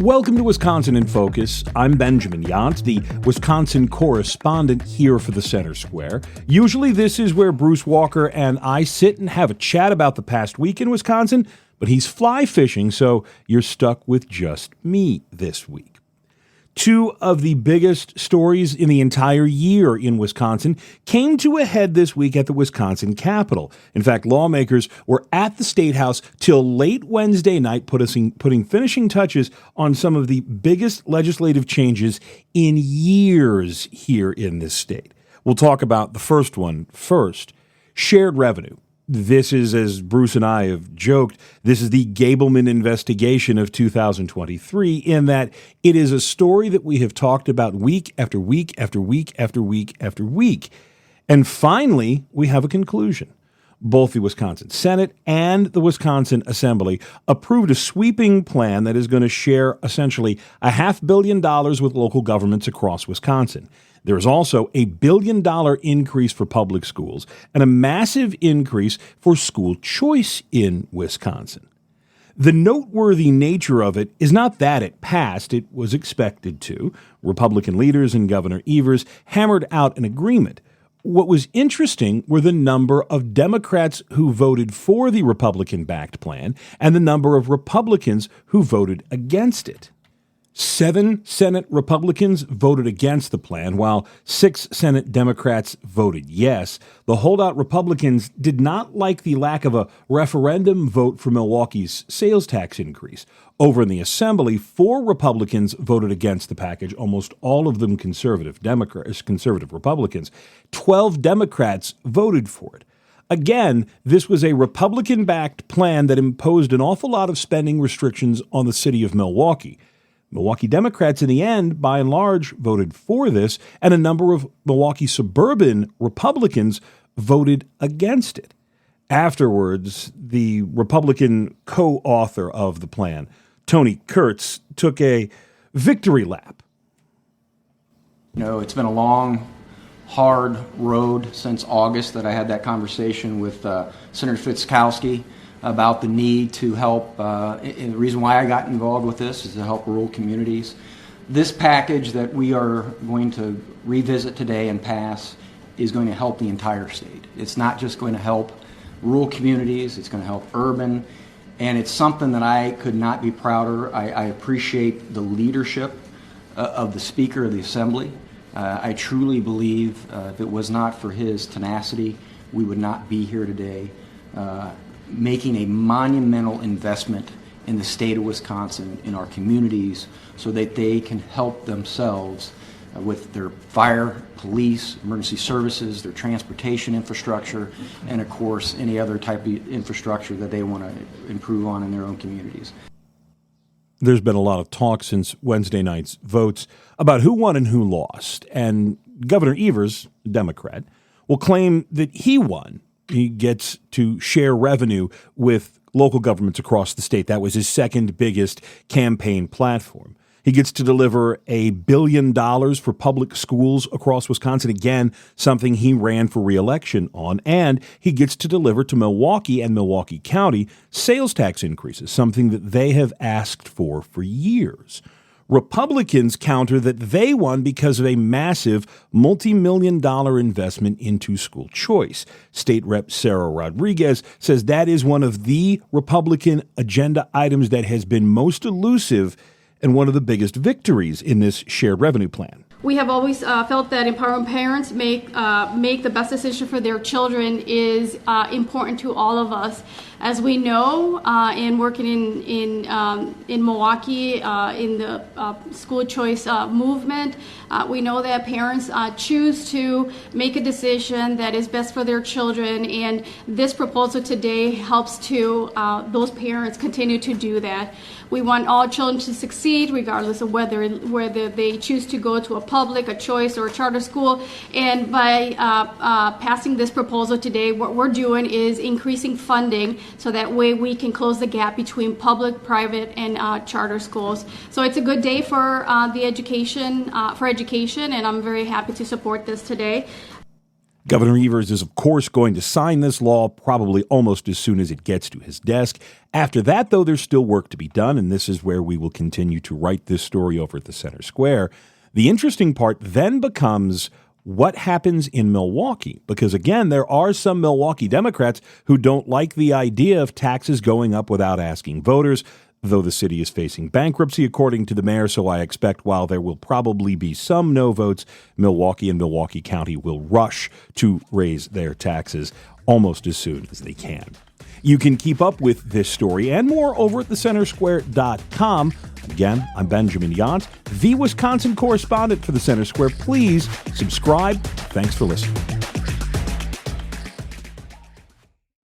Welcome to Wisconsin in Focus. I'm Benjamin Yount, the Wisconsin correspondent here for the Center Square. Usually this is where Bruce Walker and I sit and have a chat about the past week in Wisconsin, but he's fly fishing, so you're stuck with just me this week. Two of the biggest stories in the entire year in Wisconsin came to a head this week at the Wisconsin Capitol. In fact, lawmakers were at the State House till late Wednesday night, putting finishing touches on some of the biggest legislative changes in years here in this state. We'll talk about the first one first, shared revenue. This is, as Bruce and I have joked, this is the Gableman investigation of 2023 in that it is a story that we have talked about week after week after week after week after week. And finally, we have a conclusion. Both the Wisconsin Senate and the Wisconsin Assembly approved a sweeping plan that is going to share essentially $500 million with local governments across Wisconsin. There is also a $1 billion increase for public schools and a massive increase for school choice in Wisconsin. The noteworthy nature of it is not that it passed, it was expected to. Republican leaders and Governor Evers hammered out an agreement. What was interesting were the number of Democrats who voted for the Republican-backed plan and the number of Republicans who voted against it. 7 Senate Republicans voted against the plan, while 6 Senate Democrats voted yes. The holdout Republicans did not like the lack of a referendum vote for Milwaukee's sales tax increase. Over in the Assembly, 4 Republicans voted against the package, almost all of them conservative Republicans. 12 Democrats voted for it. Again, this was a Republican-backed plan that imposed an awful lot of spending restrictions on the city of Milwaukee. Milwaukee Democrats, in the end, by and large, voted for this, and a number of Milwaukee suburban Republicans voted against it. Afterwards, the Republican co-author of the plan, Tony Kurtz, took a victory lap. You know, it's been a long, hard road since August that I had that conversation with Senator Fitzkowski about the need to help, and the reason why I got involved with this is to help rural communities. This package that we are going to revisit today and pass is going to help the entire state. It's not just going to help rural communities, it's going to help urban, and it's something that I could not be prouder. I appreciate the leadership of the Speaker of the Assembly. I truly believe if it was not for his tenacity, we would not be here today. Making a monumental investment in the state of Wisconsin, in our communities, so that they can help themselves with their fire, police, emergency services, their transportation infrastructure, and of course, any other type of infrastructure that they want to improve on in their own communities. There's been a lot of talk since Wednesday night's votes about who won and who lost, and Governor Evers, Democrat, will claim that he won. He gets to share revenue with local governments across the state. That was his second biggest campaign platform. He gets to deliver $1 billion for public schools across Wisconsin, again, something he ran for re-election on. And he gets to deliver to Milwaukee and Milwaukee County sales tax increases, something that they have asked for years. Republicans counter that they won because of a massive multi-million-dollar investment into school choice. State Rep Sarah Rodriguez says that is one of the Republican agenda items that has been most elusive and one of the biggest victories in this shared revenue plan. We have always felt that empowering parents make the best decision for their children is important to all of us. As we know, in working in Milwaukee in the school choice movement, we know that parents choose to make a decision that is best for their children, and this proposal today helps to those parents continue to do that. We want all children to succeed, regardless of whether they choose to go to a public, a choice, or a charter school. And by passing this proposal today, what we're doing is increasing funding so that way we can close the gap between public, private, and charter schools. So it's a good day for education, and I'm very happy to support this today. Governor Evers is, of course, going to sign this law probably almost as soon as it gets to his desk. After that, though, there's still work to be done, and this is where we will continue to write this story over at the Center Square. The interesting part then becomes what happens in Milwaukee, because, again, there are some Milwaukee Democrats who don't like the idea of taxes going up without asking voters, though the city is facing bankruptcy, according to the mayor. So I expect while there will probably be some no votes, Milwaukee and Milwaukee County will rush to raise their taxes almost as soon as they can. You can keep up with this story and more over at thecentersquare.com. Again, I'm Benjamin Yount, the Wisconsin correspondent for the Center Square. Please subscribe. Thanks for listening.